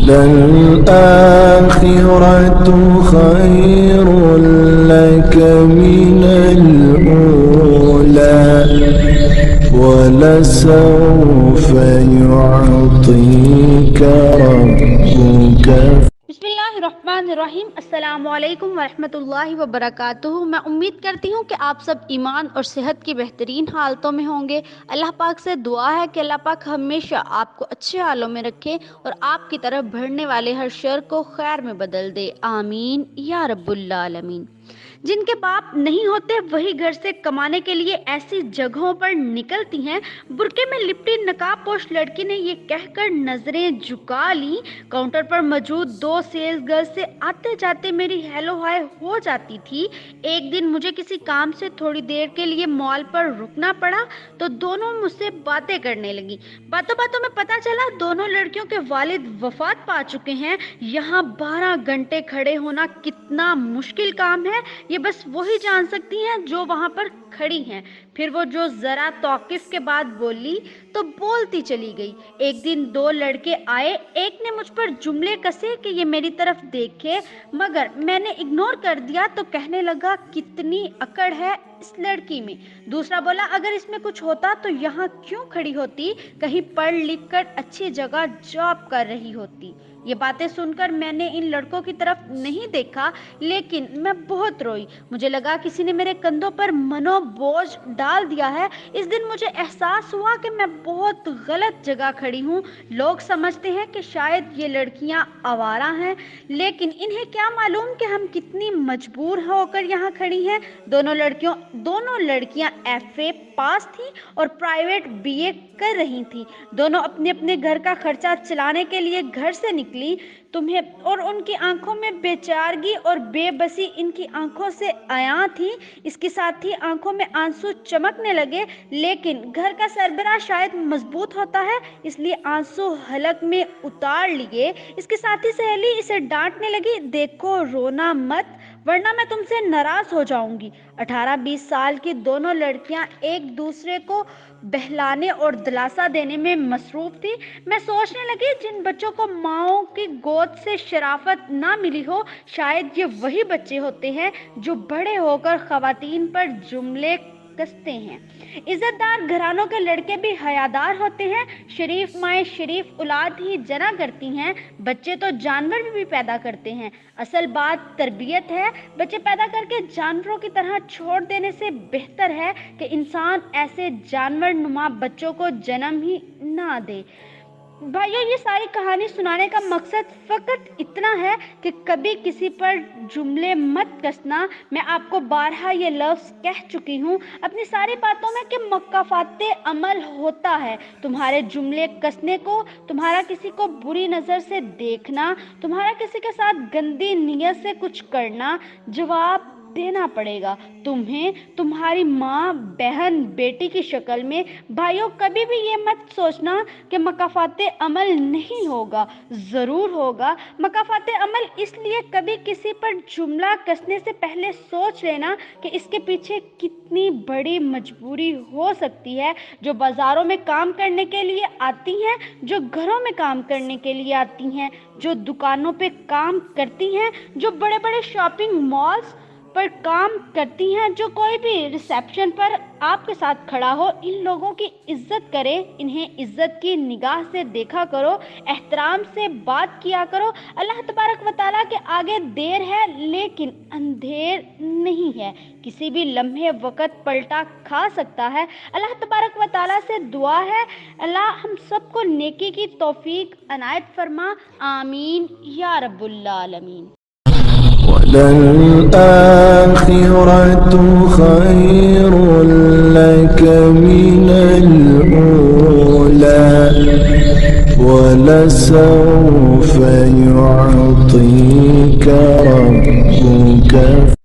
وَلَلْآخِرَةُ خَيْرٌ لَكَ مِنَ الْأُولَى وَلَسَوْفَ يُعْطِيكَ رَبُّكَ۔ بسم اللہ الرحمن الرحیم۔ السلام علیکم ورحمۃ اللہ وبرکاتہ۔ میں امید کرتی ہوں کہ آپ سب ایمان اور صحت کی بہترین حالتوں میں ہوں گے۔ اللہ پاک سے دعا ہے کہ اللہ پاک ہمیشہ آپ کو اچھے حالوں میں رکھے اور آپ کی طرف بڑھنے والے ہر شر کو خیر میں بدل دے، آمین یا رب العالمین۔ جن کے باپ نہیں ہوتے وہی گھر سے کمانے کے لیے ایسی جگہوں پر نکلتی ہیں۔ برقعے میں لپٹی نقاب پوش لڑکی نے یہ کہہ کر نظریں جھکا لی، کاؤنٹر پر موجود 2 سیلز گرل سے آتے جاتے میری ہیلو ہائے ہو جاتی تھی۔ ایک دن مجھے کسی کام سے تھوڑی دیر کے لیے مال پر رکنا پڑا تو دونوں مجھ سے باتیں کرنے لگی۔ باتوں باتوں میں پتہ چلا دونوں لڑکیوں کے والد وفات پا چکے ہیں۔ یہاں 12 گھنٹے کھڑے ہونا کتنا مشکل کام ہے یہ بس وہی جان سکتی ہیں جو وہاں پر کھڑی ہیں۔ پھر وہ جو ذرا توقف کے بعد بولی تو بولتی چلی گئی۔ ایک دن 2 لڑکے آئے، ایک نے مجھ پر جملے کسے کہ یہ میری طرف دیکھے، مگر میں نے اگنور کر دیا تو کہنے لگا کتنی اکڑ ہے اس لڑکی میں۔ دوسرا بولا اگر اس میں کچھ ہوتا تو یہاں کیوں کھڑی ہوتی، کہیں پڑھ لکھ کر اچھی جگہ جاب کر رہی ہوتی۔ یہ باتیں سن کر میں نے ان لڑکوں کی طرف نہیں دیکھا لیکن میں بہت روئی۔ مجھے لگا کسی نے میرے کندھوں پر منو بوجھ ڈال دیا ہے۔ اس دن مجھے احساس ہوا کہ میں بہت غلط جگہ کھڑی ہوں۔ لوگ سمجھتے ہیں کہ شاید یہ لڑکیاں آوارہ ہیں لیکن انہیں کیا معلوم کہ ہم کتنی مجبور ہو کر یہاں کھڑی ہیں۔ دونوں لڑکیاں FA پاس تھیں اور پرائیویٹ BA کر رہی تھیں۔ دونوں اپنے اپنے گھر کا خرچہ چلانے کے لیے گھر سے نکلی اور ان کی آنکھوں میں بے چارگی اور بے بسی ان کی آنکھوں سے عیاں تھی۔ اس کے ساتھ ہی آنکھوں میں آنسو چمکنے لگے، لیکن گھر کا سربراہ شاید مضبوط ہوتا ہے اس لیے آنسو حلق میں اتار لیے۔ اس کے ساتھ ہی سہیلی اسے ڈانٹنے لگی، دیکھو رونا مت ورنہ میں تم سے ناراض ہو جاؤں گی۔ 18-20 سال کی دونوں لڑکیاں ایک دوسرے کو بہلانے اور دلاسا دینے میں مصروف تھی۔ میں سوچنے لگی جن بچوں کو ماؤں کی گود سے شرافت نہ ملی ہو شاید یہ وہی بچے ہوتے ہیں جو بڑے ہو کر خواتین پر جملے کستے ہیں۔ عزت دار گھرانوں کے لڑکے بھی حیادار ہوتے ہیں۔ شریف مائیں شریف اولاد ہی جنا کرتی ہیں۔ بچے تو جانور بھی پیدا کرتے ہیں، اصل بات تربیت ہے۔ بچے پیدا کر کے جانوروں کی طرح چھوڑ دینے سے بہتر ہے کہ انسان ایسے جانور نما بچوں کو جنم ہی نہ دے۔ بھائیو یہ ساری کہانی سنانے کا مقصد فقط اتنا ہے کہ کبھی کسی پر جملے مت کسنا۔ میں آپ کو بارہا یہ لفظ کہہ چکی ہوں اپنی ساری باتوں میں کہ مکافات عمل ہوتا ہے۔ تمہارے جملے کسنے کو، تمہارا کسی کو بری نظر سے دیکھنا، تمہارا کسی کے ساتھ گندی نیت سے کچھ کرنا، جواب دینا پڑے گا تمہیں، تمہاری ماں، بہن، بیٹی کی شکل میں۔ بھائیوں کبھی بھی یہ مت سوچنا کہ مکافات عمل نہیں ہوگا، ضرور ہوگا مکافات عمل۔ اس لیے کبھی کسی پر جملہ کسنے سے پہلے سوچ لینا کہ اس کے پیچھے کتنی بڑی مجبوری ہو سکتی ہے۔ جو بازاروں میں کام کرنے کے لیے آتی ہیں، جو گھروں میں کام کرنے کے لیے آتی ہیں، جو دکانوں پہ کام کرتی ہیں، جو بڑے بڑے شاپنگ مالز پر کام کرتی ہیں، جو کوئی بھی ریسیپشن پر آپ کے ساتھ کھڑا ہو، ان لوگوں کی عزت کریں، انہیں عزت کی نگاہ سے دیکھا کرو، احترام سے بات کیا کرو۔ اللہ تبارک و تعالیٰ کے آگے دیر ہے لیکن اندھیر نہیں ہے، کسی بھی لمحے وقت پلٹا کھا سکتا ہے۔ اللہ تبارک و تعالیٰ سے دعا ہے اللہ ہم سب کو نیکی کی توفیق عنایت فرما، آمین یا رب العالمین۔ وَلَلْآخِرَةُ خَيْرٌ لَكَ مِنَ الْأُولَى وَلَسَوْفَ يُعْطِيكَ رَبُّكَ